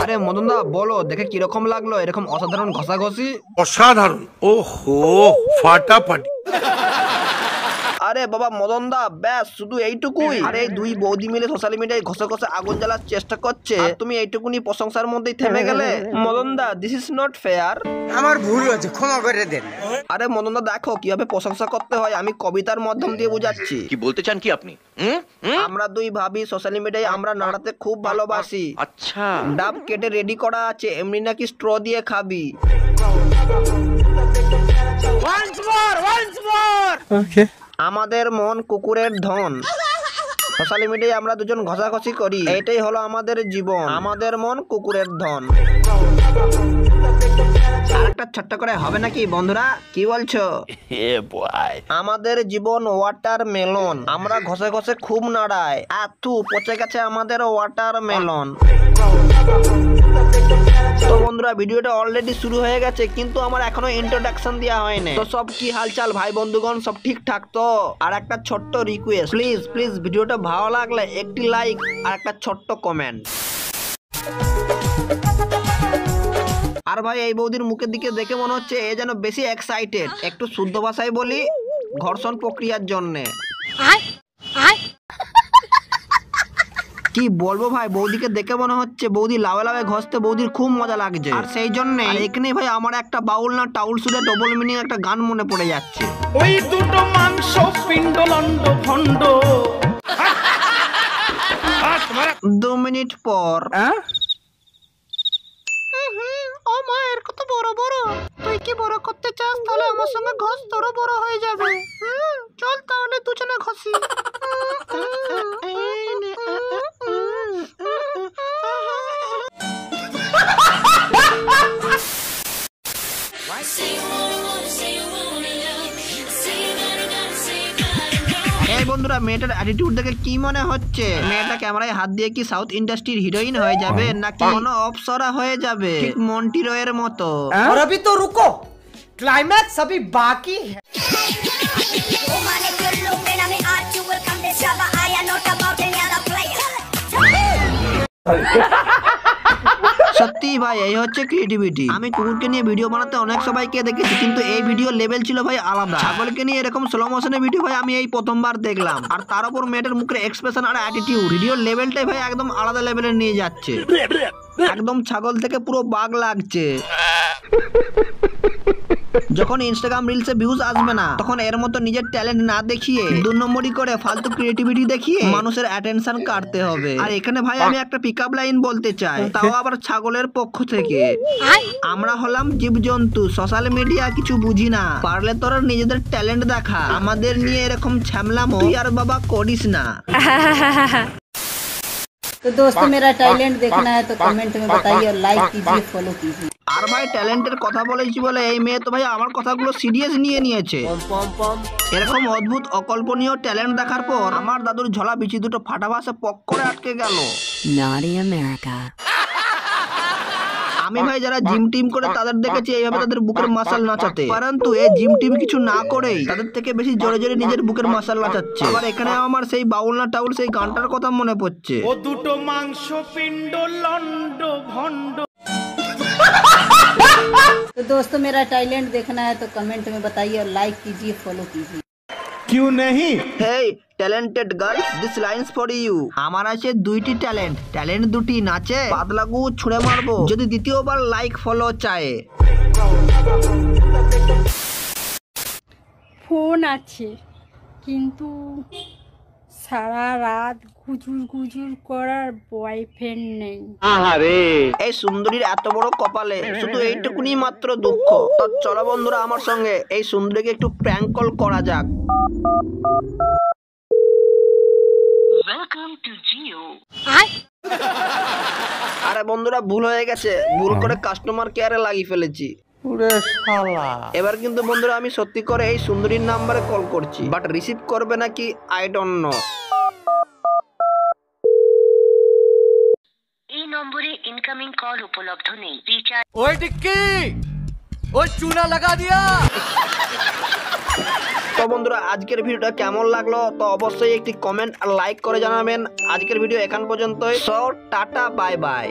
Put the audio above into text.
আরে মদন দা বলো, দেখে কিরকম লাগলো এরকম অসাধারণ ঘষাঘষি? অসাধারণ, ওহো ফাটাফাটি। আরে বাবা মদন দা, ব্যাস শুধু এইটুকুই? আরে দুই বৌদি মিলে সোশ্যাল মিডিয়ায় ঘষে ঘষে আগুন জ্বালার চেষ্টা করছে, আর তুমি এইটুকুনি প্রশংসার মধ্যেই থেমে গেলে? মদন দা, দিস ইজ নট ফেয়ার। আমার ভুল হয়েছে, ক্ষমা করে দেন। আরে মদন দা দেখো কিভাবে প্রশংসা করতে হয়, আমি কবিতার মাধ্যম দিয়ে বুঝাচ্ছি। কি বলতে চান কি আপনি? আমরা দুই ভাবি সোশ্যাল মিডিয়ায় আমরা নাড়াতে খুব ভালোবাসি। আচ্ছা, ডাব কেটে রেডি করা আছে, এমনি নাকি স্ট্র দিয়ে খাবি। আমাদের মন কুকুরের ধন। সোশ্যাল মিডিয়ায় আমরা দুজন ঘষাঘষি করি, এটাই হলো আমাদের জীবন। আমাদের মন কুকুরের ধন। আরেকটা ছোট্ট করে হবে নাকি বন্ধুরা? কি বলছো? আমাদের জীবন ওয়াটার মেলন, আমরা ঘষে ঘষে খুব নাড়াই, আতু পচে গেছে আমাদের ওয়াটার মেলন। তো বন্ধুরা, ভিডিওটা অলরেডি শুরু হয়ে গেছে, কিন্তু আমার এখনো ইন্ট্রোডাকশন দেওয়া হয়নি। তো সব কি হালচাল ভাই বন্ধুগণ, সব ঠিকঠাক তো? আর একটা ছোট্ট রিকোয়েস্ট, প্লিজ প্লিজ ভিডিওটা ভালো লাগলে একটি লাইক আর একটা ছোট্ট কমেন্ট। আর ভাই এই বৌদির মুখের দিকে দেখে মনে হচ্ছে এ যেন বেশি এক্সাইটেড। একটু শুদ্ধ ভাষায় বলি, ঘর্ষণ প্রক্রিয়ার জন্যে। কি বলবো ভাই, বৌদিকে দেখে মনে হচ্ছে বৌদি লাভে লাভে ঘষতে বৌদির খুব মজা লাগছে। আর সেই জন্য এখানে ভাই আমার একটা বাউল না টাউল সুদে ডবল মিনিং একটা গান মনে পড়ে যাচ্ছে। ওই দুটো মাংস পিণ্ড লন্ড ভন্ড। 2 মিনিট পর। ও মায়ের কত বড় বড়, তুই কি বড় করতে চাস? তাহলে আমার সঙ্গে ঘষ, তোরও বড় হয়ে যাবে। চল তাহলে দুজনে ঘষি। এই বন্ধুরা, মেয়েটার অ্যাটিটিউড দেখে কি মনে হচ্ছে? মেয়েটা ক্যামেরায় হাত দিয়ে কি সাউথ ইন্ডাস্ট্রির হিরোইন হয়ে যাবে, নাকি কোনো অপসরা হয়ে যাবে, ঠিক মন্টি রয়ের মতো? और अभी तो रुको, क्लाइमैक्स अभी बाकी है। সত্যি ভাই, এই হচ্ছে ক্রিয়েটিভিটি। আমি কুকুরকে নিয়ে ভিডিও বানাতে অনেক সবাইকে দেখেছি, কিন্তু এই ভিডিও লেভেল ছিল ভাই আলাদা। ছাগলকে নিয়ে এরকম স্লো মোশনের ভিডিও ভাই আমি এই প্রথমবার দেখলাম। আর তার উপর মেয়েটার মুখের এক্সপ্রেশন আর অ্যাটিটিউড, ভিডিওর লেভেলটাই ভাই একদম আলাদা লেভেলে নিয়ে যাচ্ছে। একদম ছাগল থেকে পুরো বাঘ লাগছে। যখন ইনস্টাগ্রাম রিলসে ভিউজ আসবে না, তখন এর মতো নিজের ট্যালেন্ট না দেখিয়ে 2 নম্বরই করে ফালতু ক্রিয়েটিভিটি দেখিয়ে মানুষের অ্যাটেনশন কাটতে হবে। আর এখানে ভাই আমি একটা পিকআপ লাইন বলতে চাই, তাও আবার ছাগলের পক্ষ থেকে। আমরা হলাম জীবজন্তু, সোশ্যাল মিডিয়া কিছু বুঝি না। পারলে তোরা নিজেদের ট্যালেন্ট দেখা, আমাদের নিয়ে এরকম ছ্যামলামো তুই আর বাবা করিস না। तो दोस्तों, मेरा टैलेंट देखना है तो कमेंट में बताइए और लाइक कीजिए, फॉलो कीजिए। আর ভাই ট্যালেন্টের কথা বলেছি বলে এই মেয়ে তো ভাই আমার কথাগুলো সিরিয়াস নিয়ে নিয়েছে। এরকম অদ্ভুত অকল্পনীয় ট্যালেন্ট দেখার পর আমার দাদুর ঝোলা বিচি দুটো ফাটা ভাষা পক করে আটকে গেল। Naughty America. আমি ভাই যারা জিম টিম করে তাদের দেখেছি এইভাবে তাদের বুকের মাসাল নাচাতে, পরন্তু এই জিম টিম কিছু না করেই তাদের থেকে বেশি জোরে জোরে নিজের বুকের মাসাল নাচাচ্ছে। আবার এখানে আমার সেই বাউল না টাউল সেই গানটার কথা মনে পড়ছে। ও দুটো মাংস পিণ্ড লন্ড ভন্ড। तो दोस्तों, मेरा टैलेंट देखना है तो कमेंट में बताइए और लाइक कीजिए, फॉलो कीजिए। क्यों नहीं? Hey talented girls, this lines for you. আমার আছে 2টি ট্যালেন্ট, ট্যালেন্ট দুটি নাচে পাতলাগু ছুঁড়ে মারবো যদি দ্বিতীয়বার লাইক ফলো চায়। ফোন আছে, কিন্তু সারা রাত গুজুর গুজুর করার বয়ফ্রেন্ড নেই। এই সুন্দরীর এত বড় কপালে শুধু এইটুকুনি মাত্র দুঃখ। তো চলো বন্ধুরা, আমার সঙ্গে এই সুন্দরীকে একটু প্র্যাঙ্ক কল করা যাক। আরে বন্ধুরা, ভুল হয়ে গেছে, ভুল করে কাস্টমার কেয়ারে লাগিয়ে ফেলেছি। এবার কিন্তু বন্ধুরা আমি সত্যি করে এই সুন্দরীর নাম্বারে কল করছি, বাট রিসিভ করবে নাকি আই ডোন্ট নো। এই নম্বরে ইনকামিং কল উপলব্ধ নেই। রিচার্জ। ओए टिक्की, ओए चूना लगा दिया। তো বন্ধুরা, আজকের ভিডিওটা কেমন লাগলো তো অবশ্যই একটি কমেন্ট আর লাইক করে জানাবেন। আজকের ভিডিও এখান পর্যন্তই। So tata, bye bye.